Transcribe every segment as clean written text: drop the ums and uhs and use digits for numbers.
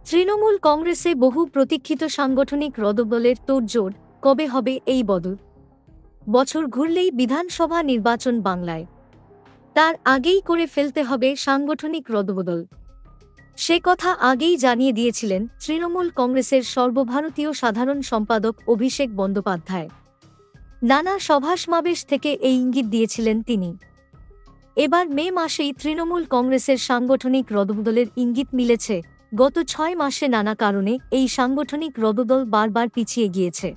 তৃণমূল কংগ্রেসে বহু প্রতীক্ষিত সাংগঠনিক রদবদলের তোড়জোড়। কবে হবে এই বদল? বছর ঘুরলেই বিধানসভা নির্বাচন বাংলায়, তার আগেই করে ফেলতে হবে সাংগঠনিক রদবদল। সে কথা আগেই জানিয়ে দিয়েছিলেন তৃণমূল কংগ্রেসের সর্বভারতীয় সাধারণ সম্পাদক অভিষেক বন্দ্যোপাধ্যায়। নানা সভা-সমাবেশ থেকে এই ইঙ্গিত দিয়েছিলেন তিনি। এবার মে মাসেই তৃণমূল কংগ্রেসের সাংগঠনিক রদবদলের ইঙ্গিত মিলেছে। গত ৬ মাসে নানা কারণে এই সাংগঠনিক রদবদল বারবার পিছিয়ে গিয়েছে।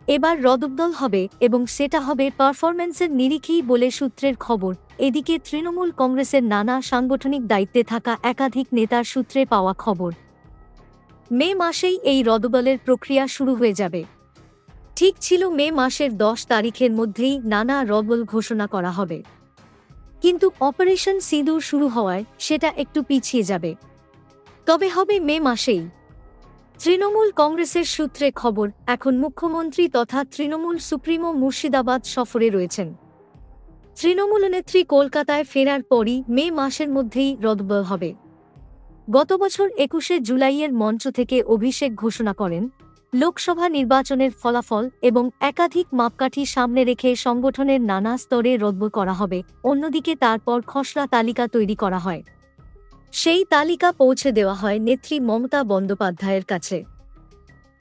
এবার রদবদল হবে এবং সেটা হবে পারফরম্যান্সের নিরিখেই বলে সূত্রের খবর। এদিকে তৃণমূল কংগ্রেসের নানা সাংগঠনিক দায়িত্বে থাকা একাধিক নেতার সূত্রে পাওয়া খবর, মে মাসেই এই রদবদলের প্রক্রিয়া শুরু হয়ে যাবে। ঠিক ছিল মে মাসের ১০ তারিখের মধ্যেই নানা রদবদল ঘোষণা করা হবে, কিন্তু অপারেশন সিঁদুর শুরু হওয়ায় সেটা একটু পিছিয়ে যাবে। তবে হবে মে মাসেই। তৃণমূল কংগ্রেসের সূত্রে খবর, এখন মুখ্যমন্ত্রী তথা তৃণমূল সুপ্রিমো মুর্শিদাবাদ সফরে রয়েছেন। তৃণমূল নেত্রী কলকাতায় ফেরার পরই মে মাসের মধ্যেই রদবদল হবে। গত বছর ২১শে জুলাইয়ের মঞ্চ থেকে অভিষেক ঘোষণা করেন, লোকসভা নির্বাচনের ফলাফল এবং একাধিক মাপকাঠি সামনে রেখে সংগঠনের নানা স্তরে রদবদল করা হবে। অন্যদিকে তারপর খসড়া তালিকা তৈরি করা হয়। সেই তালিকা পৌঁছে দেওয়া হয় নেত্রী মমতা বন্দ্যোপাধ্যায়ের কাছে।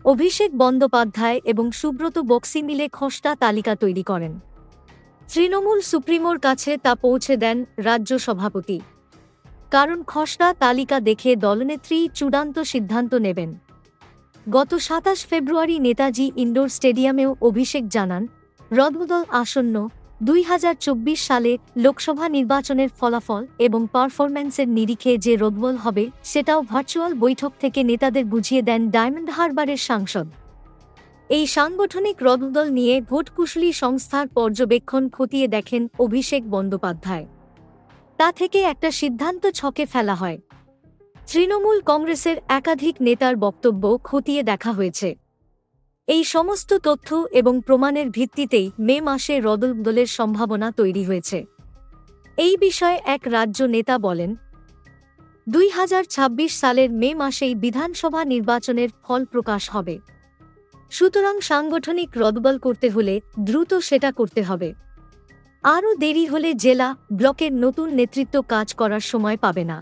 অভিষেক বন্দ্যোপাধ্যায় এবং সুব্রত বক্সি মিলে খসড়া তালিকা তৈরি করেন। তৃণমূল সুপ্রিমোর কাছে তা পৌঁছে দেন রাজ্য সভাপতি। কারণ খসড়া তালিকা দেখে দলনেত্রী চূড়ান্ত সিদ্ধান্ত নেবেন। গত ২৭ ফেব্রুয়ারি নেতাজি ইনডোর স্টেডিয়ামেও অভিষেক জানান, রদবদল আসন্ন। ২০২৪ সালে লোকসভা নির্বাচনের ফলাফল এবং পারফরম্যান্সের নিরিখে যে রদবদল হবে সেটাও ভার্চুয়াল বৈঠক থেকে নেতাদের বুঝিয়ে দেন ডায়মন্ড হারবারের সাংসদ। এই সাংগঠনিক রদবদল নিয়ে ভোটকুশলী সংস্থার পর্যবেক্ষণ খতিয়ে দেখেন অভিষেক বন্দ্যোপাধ্যায়। তা থেকে একটা সিদ্ধান্ত ছকে ফেলা হয়। তৃণমূল কংগ্রেসের একাধিক নেতার বক্তব্য খতিয়ে দেখা হয়েছে। এই সমস্ত তথ্য এবং প্রমাণের ভিত্তিতেই মে মাসে রদবদলের সম্ভাবনা তৈরি হয়েছে। এই বিষয়ে এক রাজ্য নেতা বলেন, ২০২৬ সালের মে মাসেই বিধানসভা নির্বাচনের ফল প্রকাশ হবে। সুতরাং সাংগঠনিক রদবদল করতে হলে দ্রুত সেটা করতে হবে। আরও দেরি হলে জেলা, ব্লকের নতুন নেতৃত্ব কাজ করার সময় পাবে না।